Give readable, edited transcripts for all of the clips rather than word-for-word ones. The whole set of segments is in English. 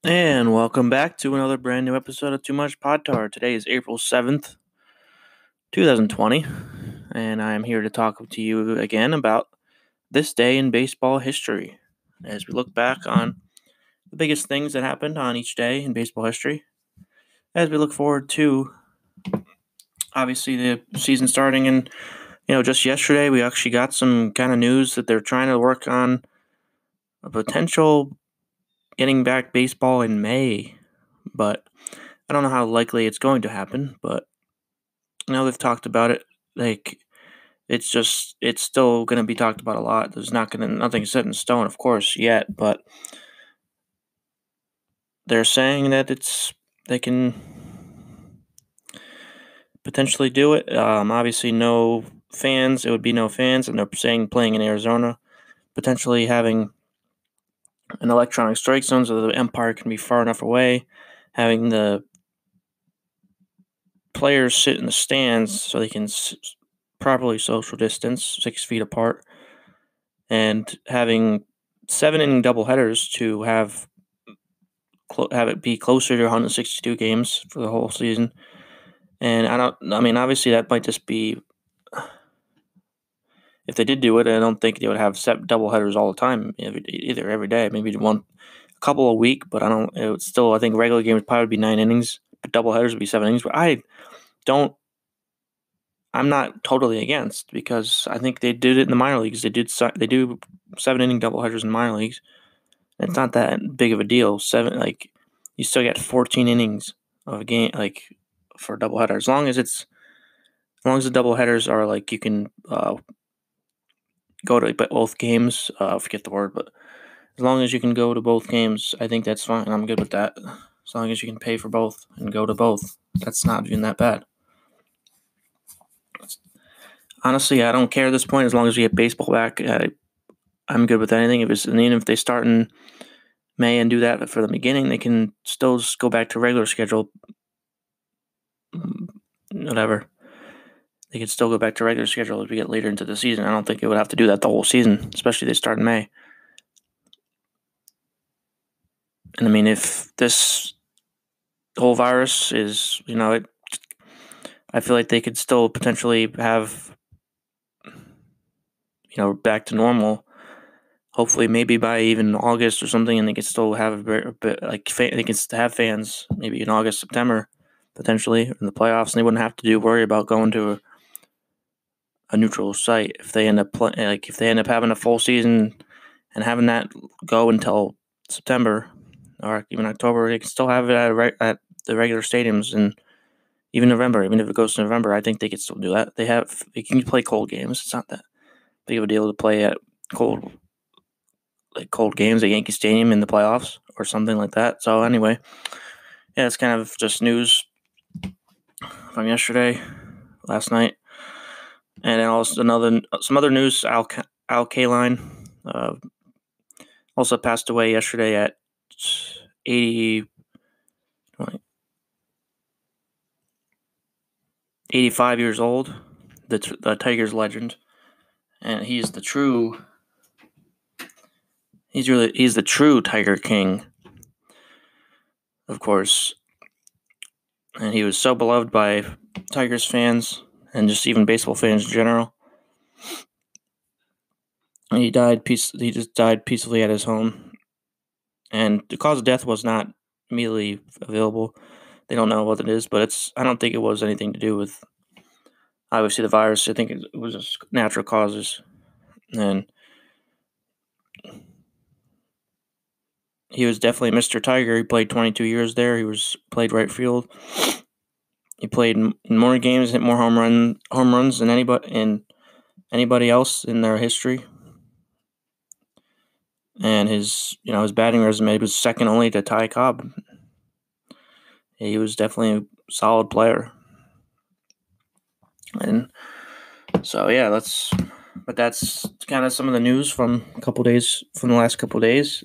And welcome back to another brand new episode of Too Much Podtar. Today is April 7th, 2020, and I am here to talk to you again about this day in baseball history as we look back on the biggest things that happened on each day in baseball history. As we look forward to, obviously, the season starting, and just yesterday we actually got some kind of news that they're trying to work on a potential getting back baseball in May, but I don't know how likely it's going to happen, but they've talked about it. It's still going to be talked about a lot. There's nothing set in stone, of course, yet, but they're saying that they can potentially do it. Obviously, no fans. It would be no fans, and they're saying playing in Arizona, potentially having an electronic strike zone so the umpire can be far enough away, having the players sit in the stands so they can properly social distance, 6 feet apart, and having 7-inning doubleheaders to have it be closer to 162 games for the whole season. And obviously that might just be, if they did do it, I don't think they would have doubleheaders all the time every day. Maybe a couple a week, but I think regular games probably would be 9 innings, but doubleheaders would be 7 innings. But I'm not totally against, because I think they did it in the minor leagues. They do 7-inning doubleheaders in minor leagues. It's not that big of a deal. You still get 14 innings of a game, for a doubleheader. As long as the doubleheaders are you can go to both games. I forget the word, but as long as you can go to both games, I think that's fine. I'm good with that. As long as you can pay for both and go to both, that's not even that bad. Honestly, I don't care at this point. As long as we get baseball back, I'm good with anything. Even if they start in May and do that for the beginning, they can still just go back to regular schedule. Whatever. They could still go back to regular schedule as we get later into the season. I don't think it would have to do that the whole season, especially if they start in May. And if this whole virus is, I feel like they could still potentially have, back to normal. Hopefully, maybe by even August or something, and they could still have they can have fans maybe in August, September, potentially in the playoffs, and they wouldn't have to worry about going to a neutral site if they end up having a full season and having that go until September or even October. They can still have it at the regular stadiums, and even November. Even if it goes to November, I think they could still do that. They can play cold games. It's not that big of a deal to play at cold games at Yankee Stadium in the playoffs or something like that. So anyway, yeah, it's kind of just news from last night. And then also some other news. Al Kaline also passed away yesterday at 85 years old. The Tigers legend, and he's the true Tiger King, of course. And he was so beloved by Tigers fans and just even baseball fans in general. And he just died peacefully at his home. And the cause of death was not immediately available. They don't know what it is, but I don't think it was anything to do with, obviously, the virus. I think it was just natural causes. And he was definitely Mr. Tiger. He played 22 years there. Played right field. He played in more games, hit more home runs than anybody else in their history. And his batting resume was second only to Ty Cobb. He was definitely a solid player. And so yeah, that's kind of some of the news from the last couple days.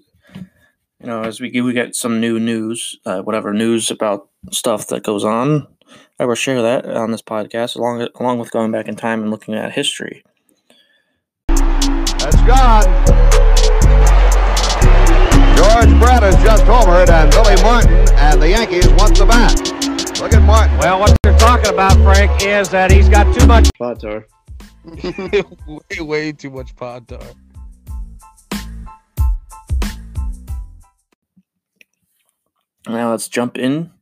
As we get some new news, whatever news about stuff that goes on, I will share that on this podcast, along with going back in time and looking at history. That's God. George Brett has just homered, and Billy Martin and the Yankees want the bat. Look at Martin. Well, what you're talking about, Frank, is that he's got too much Pod tar. way too much pod tar. Now let's jump in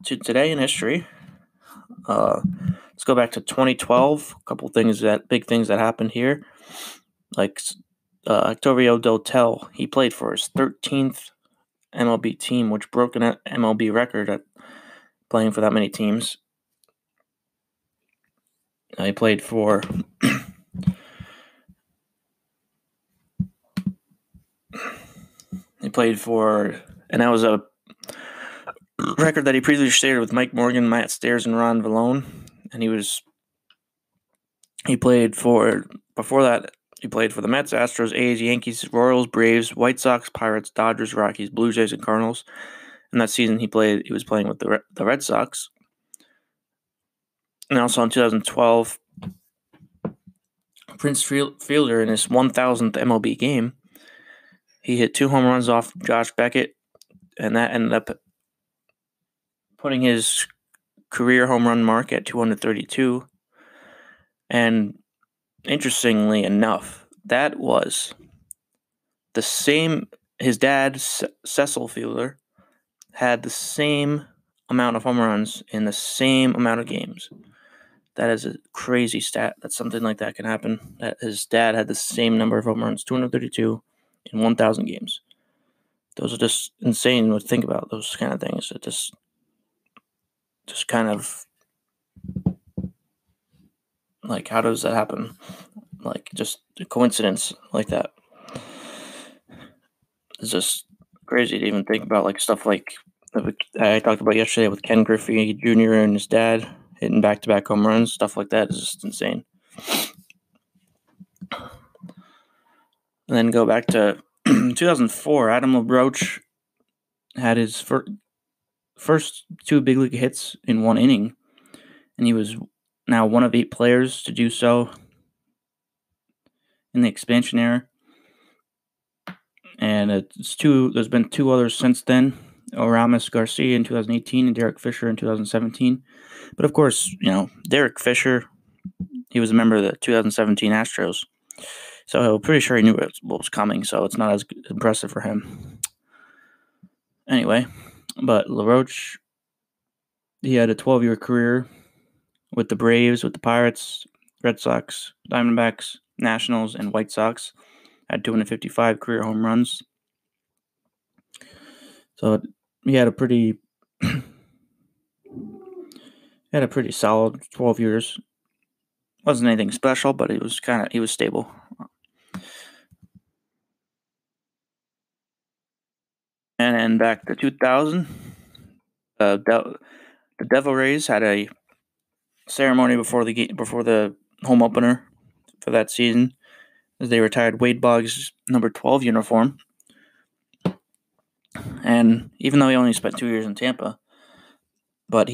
to today in history. Let's go back to 2012. A couple big things that happened here. Like Octavio Dotel, he played for his 13th MLB team, which broke an MLB record at playing for that many teams. He played for and that was a record that he previously shared with Mike Morgan, Matt Stairs, and Ron Vallone. And before that, he played for the Mets, Astros, A's, Yankees, Royals, Braves, White Sox, Pirates, Dodgers, Rockies, Blue Jays, and Cardinals. And that season he was playing with the Red Sox. And also in 2012, Prince Fielder, in his 1,000th MLB game, he hit 2 home runs off Josh Beckett, and that ended up putting his career home run mark at 232. And interestingly enough, that was the same. His dad, Cecil Fielder, had the same amount of home runs in the same amount of games. That is a crazy stat that something like that can happen. That his dad had the same number of home runs, 232, in 1,000 games. Those are just insane to think about, those kind of things. It just kind of, like, how does that happen? Like, just a coincidence like that. It's just crazy to even think about, like, stuff like I talked about yesterday with Ken Griffey Jr. and his dad hitting back-to-back home runs. Stuff like that is just insane. And then go back to 2004. Adam LaRoche had his first 2 big league hits in 1 inning, and he was now one of 8 players to do so in the expansion era. And there's been 2 others since then: Oramis Garcia in 2018 and Derek Fisher in 2017. But of course, Derek Fisher, he was a member of the 2017 Astros, so I'm pretty sure he knew what was coming, so it's not as impressive for him. Anyway, but LaRoche, he had a 12-year career with the Braves, with the Pirates, Red Sox, Diamondbacks, Nationals, and White Sox. Had 255 career home runs. So he had a pretty solid 12 years. Wasn't anything special, but he was stable. And then back to 2000, the Devil Rays had a ceremony before the home opener for that season, as they retired Wade Boggs' number 12 uniform. And even though he only spent 2 years in Tampa, but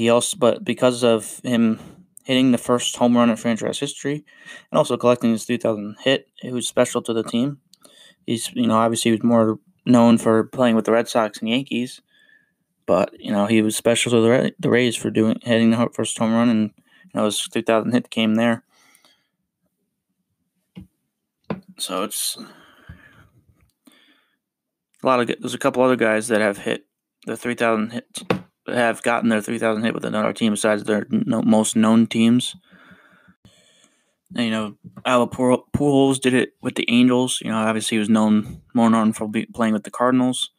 because of him hitting the first home run in franchise history and also collecting his 3,000th hit, it was special to the team. He's, obviously he was more known for playing with the Red Sox and Yankees, but, he was special to the Rays for hitting the first home run, and, his 3,000th hit came there. So it's there's a couple other guys that have hit the 3,000 hit, have gotten their 3,000 hit with another team besides their most known teams. And, Albert Pujols did it with the Angels. Obviously he was more known for playing with the Cardinals.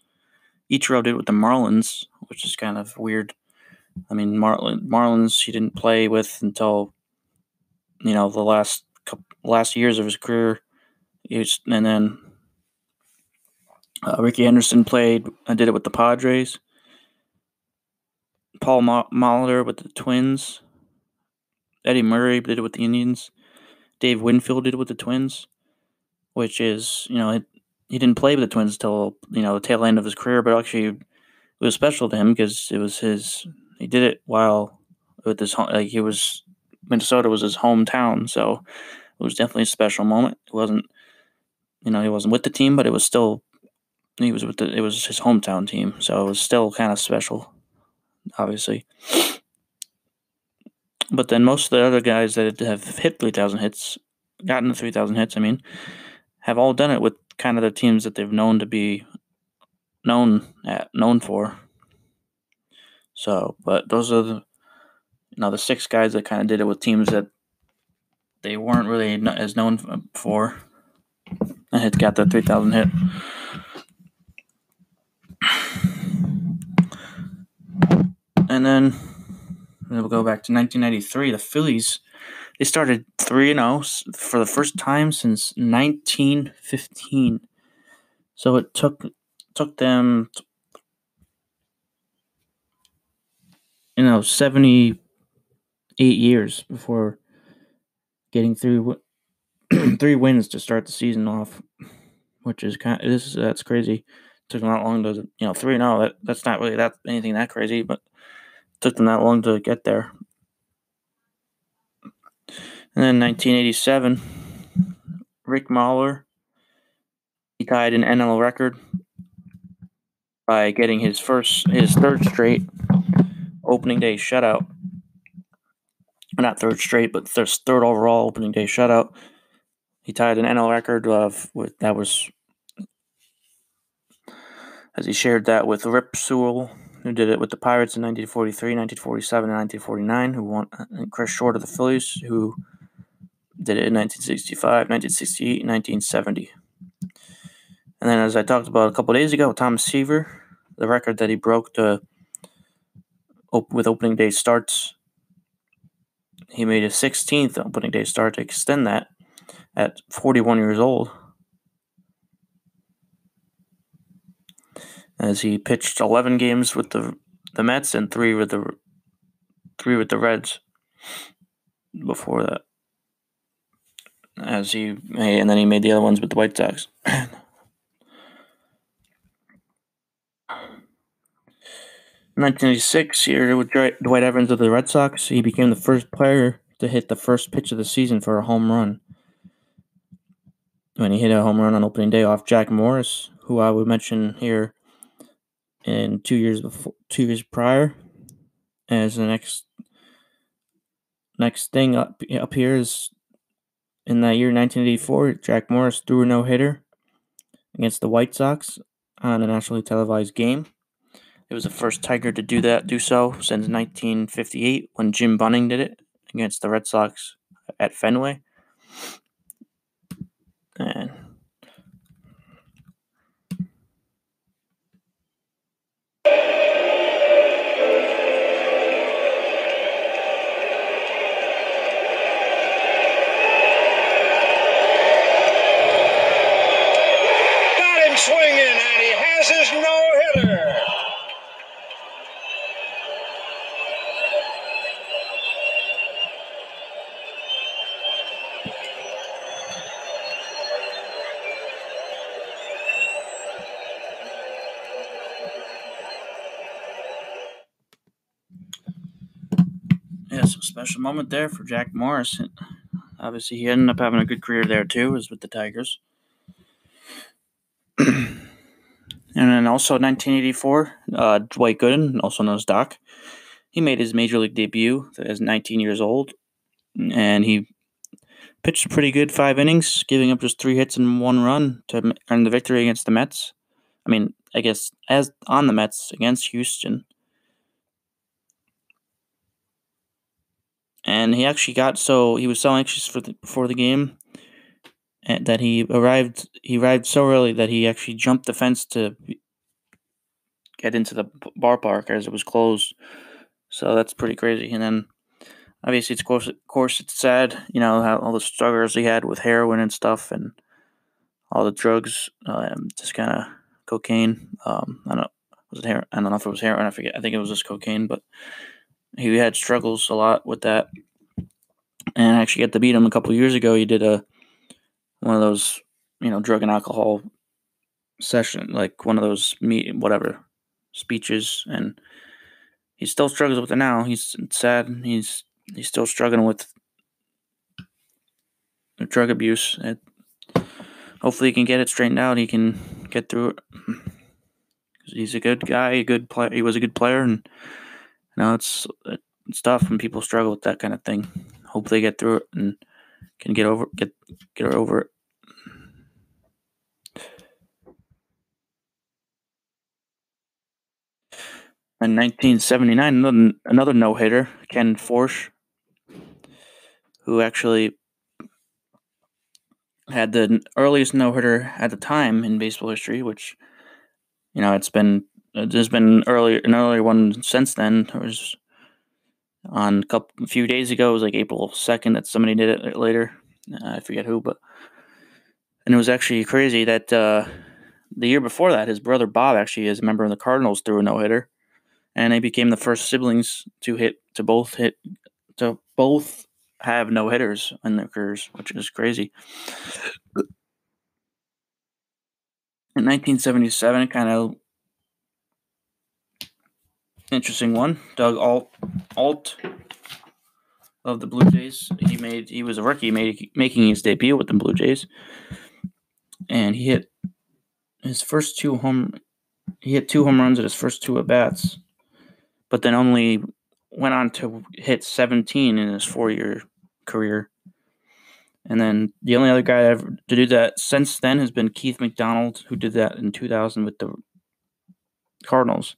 Ichiro did it with the Marlins, which is kind of weird. I mean, Marlins he didn't play with until, the last years of his career. And then Ricky Henderson did it with the Padres. Paul Molitor with the Twins. Eddie Murray did it with the Indians. Dave Winfield did it with the Twins, which is, he didn't play with the Twins until, the tail end of his career, but actually it was special to him because it was he did it while with his home, Minnesota was his hometown, so it was definitely a special moment. It wasn't, he wasn't with the team, but it was still He was it was his hometown team, so it was still kind of special, obviously. But then most of the other guys that have hit 3,000 hits, gotten to 3,000 hits, have all done it with kind of the teams that they've known to be known for. So, but those are the 6 guys that kind of did it with teams that they weren't really as known for, and had got the 3,000 hit. And then we'll go back to 1993. The Phillies, they started 3-0 for the first time since 1915. So it took them 78 years before getting through 3 wins to start the season off, which is that's crazy. It took them that long to 3-0. That's not really anything that crazy, but it took them that long to get there. And then 1987, Rick Moller, he tied an NL record by getting his third straight opening day shutout. Not third straight, but third overall opening day shutout. He tied an NL record as he shared that with Rip Sewell, who did it with the Pirates in 1943, 1947, and 1949, who won, and Chris Short of the Phillies, who did it in 1965, 1968, and 1970. And then, as I talked about a couple days ago, Tom Seaver, the record that he broke with opening day starts, he made his 16th opening day start to extend that at 41 years old, as he pitched 11 games with the Mets and 3 with the Reds before that. And then he made the other ones with the White Sox. 1986, here with Dwight Evans of the Red Sox, he became the first player to hit the first pitch of the season for a home run, when he hit a home run on opening day off Jack Morris, who I would mention here in 2 years prior. As the next thing up here is, in that year, 1984, Jack Morris threw a no-hitter against the White Sox on a nationally televised game. It was the first Tiger to do so since 1958, when Jim Bunning did it against the Red Sox at Fenway. And Swinging, and he has his no-hitter. yes, a special moment there for Jack Morris. Obviously, he ended up having a good career there too, as with the Tigers. And then also 1984, Dwight Gooden, also known as Doc, he made his major league debut as 19 years old, and he pitched a pretty good 5 innings, giving up just 3 hits and 1 run to earn the victory against the Mets. I guess as on the Mets against Houston. And he actually he was so anxious before the game, and that he arrived so early that he actually jumped the fence to get into the ballpark as it was closed. So that's pretty crazy. And then obviously, of course, it's sad, how all the struggles he had with heroin and stuff, and all the drugs, just kind of cocaine. I don't know, I don't know if it was heroin. I forget. I think it was just cocaine, but he had struggles a lot with that. And I actually got to beat him a couple years ago. He did one of those, drug and alcohol session, like one of those speeches, and he still struggles with it now. He's sad. He's still struggling with drug abuse. hopefully he can get it straightened out. He can get through it. He's a good guy, a good player. He was a good player, and it's tough when people struggle with that kind of thing. Hopefully, get through it and can get over it. In 1979, another no-hitter, Ken Forsh, who actually had the earliest no-hitter at the time in baseball history, which, there's been an earlier one since then. It was on a few days ago. It was like April 2nd that somebody did it later. I forget who, and it was actually crazy that the year before that, his brother Bob actually, as a member of the Cardinals, threw a no-hitter, and they became the first siblings to both have no-hitters in their careers, which is crazy. In 1977, kind of interesting one. Doug Alt of the Blue Jays. He was a rookie, making his debut with the Blue Jays, and he hit his first two home runs at his first two at bats, but then only went on to hit 17 in his 4-year career. And then the only other guy ever to do that since then has been Keith McDonald, who did that in 2000 with the Cardinals.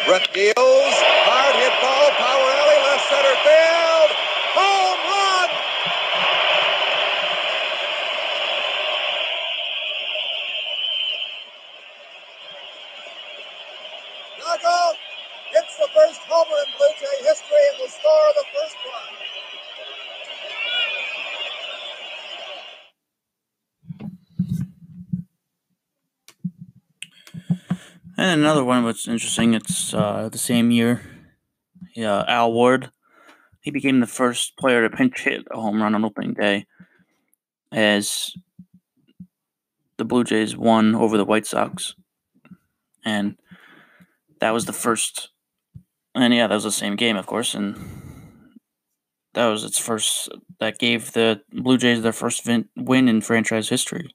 Brett deals, hard hit ball, power alley, left center field, home run! Knockout hits the first homer in Blue Jay history and will score the first run. And another one that's interesting, it's the same year. Al Ward, he became the first player to pinch hit a home run on opening day as the Blue Jays won over the White Sox. And that was the first, and that was the same game, of course, and that was that gave the Blue Jays their first win in franchise history.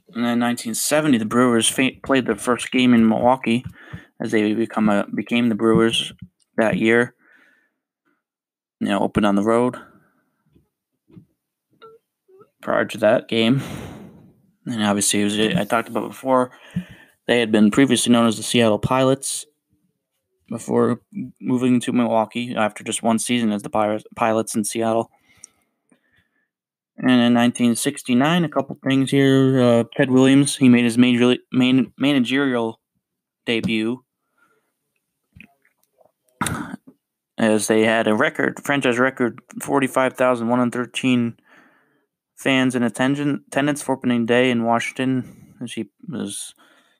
And in 1970, the Brewers played their first game in Milwaukee as they became the Brewers that year. Opened on the road. Prior to that game, and obviously I talked about before, they had been previously known as the Seattle Pilots before moving to Milwaukee after just one season as the Pilots in Seattle. And in 1969, a couple things here. Ted Williams, he made his managerial debut as they had a franchise record, 45,113 fans in attendance for opening day in Washington, as he was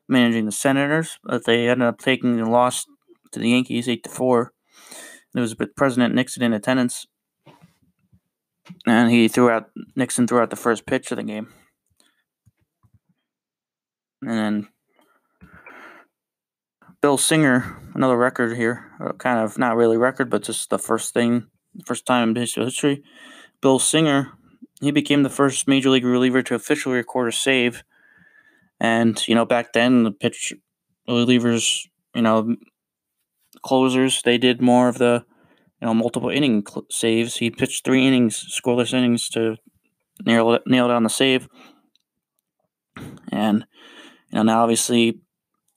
managing the Senators, but they ended up taking the loss to the Yankees 8-4. It was with President Nixon in attendance, and Nixon threw out the first pitch of the game. And then Bill Singer, another record here, kind of not really record, but just the first time in baseball history. Bill Singer, he became the first major league reliever to officially record a save. And, back then, the pitch relievers, closers, they did more of the, multiple inning saves. He pitched 3 innings, scoreless innings, to nail down the save. And, now obviously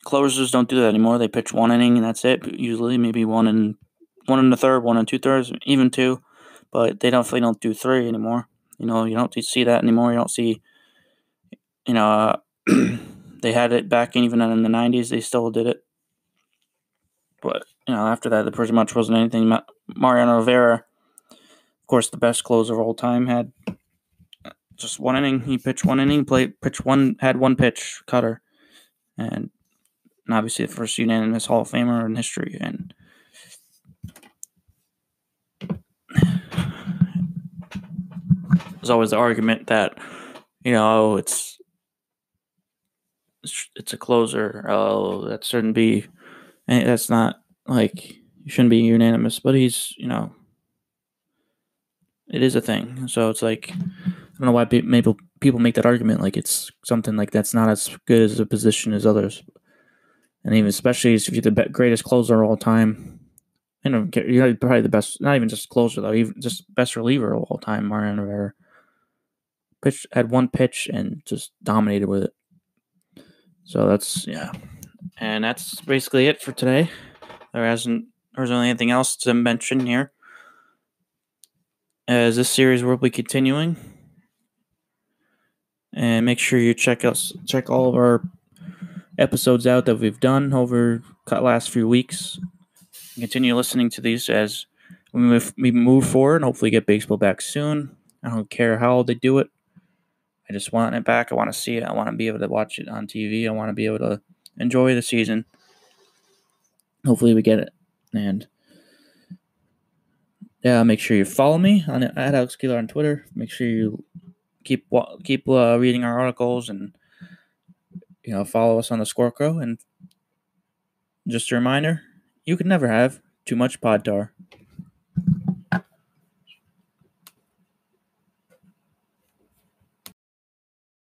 closers don't do that anymore. They pitch 1 inning and that's it. Usually maybe 1 in the third, 1 and 2/3, even 2. But they definitely don't do 3 anymore. You don't see that anymore. You don't see, they had it back even in the 90s. They still did it. But, after that, there pretty much wasn't anything. Mariano Rivera, of course, the best closer of all time, had just 1 inning. He pitched 1 inning, had 1 pitch, cutter. And obviously the first unanimous Hall of Famer in history. And there's always the argument that, it's a closer. Oh, that shouldn't be. That's not like you shouldn't be unanimous, but he's it is a thing. So it's like I don't know why maybe people make that argument like it's something like that's not as good as a position as others, and even especially if you're the greatest closer of all time. You're probably the best. Not even just closer though, even just best reliever of all time. Mariano Rivera had one pitch and just dominated with it. So and that's basically it for today. There's only anything else to mention here. As this series will be continuing, and make sure you check all of our episodes out that we've done over the last few weeks. Continue listening to these as we move forward and hopefully get baseball back soon. I don't care how they do it. I just want it back. I want to see it. I want to be able to watch it on TV. I want to be able to enjoy the season. Hopefully we get it. And yeah, make sure you follow me at Alex Kielar on Twitter. Make sure you keep reading our articles and follow us on the Squirrel. And just a reminder, you can never have too much pod tar.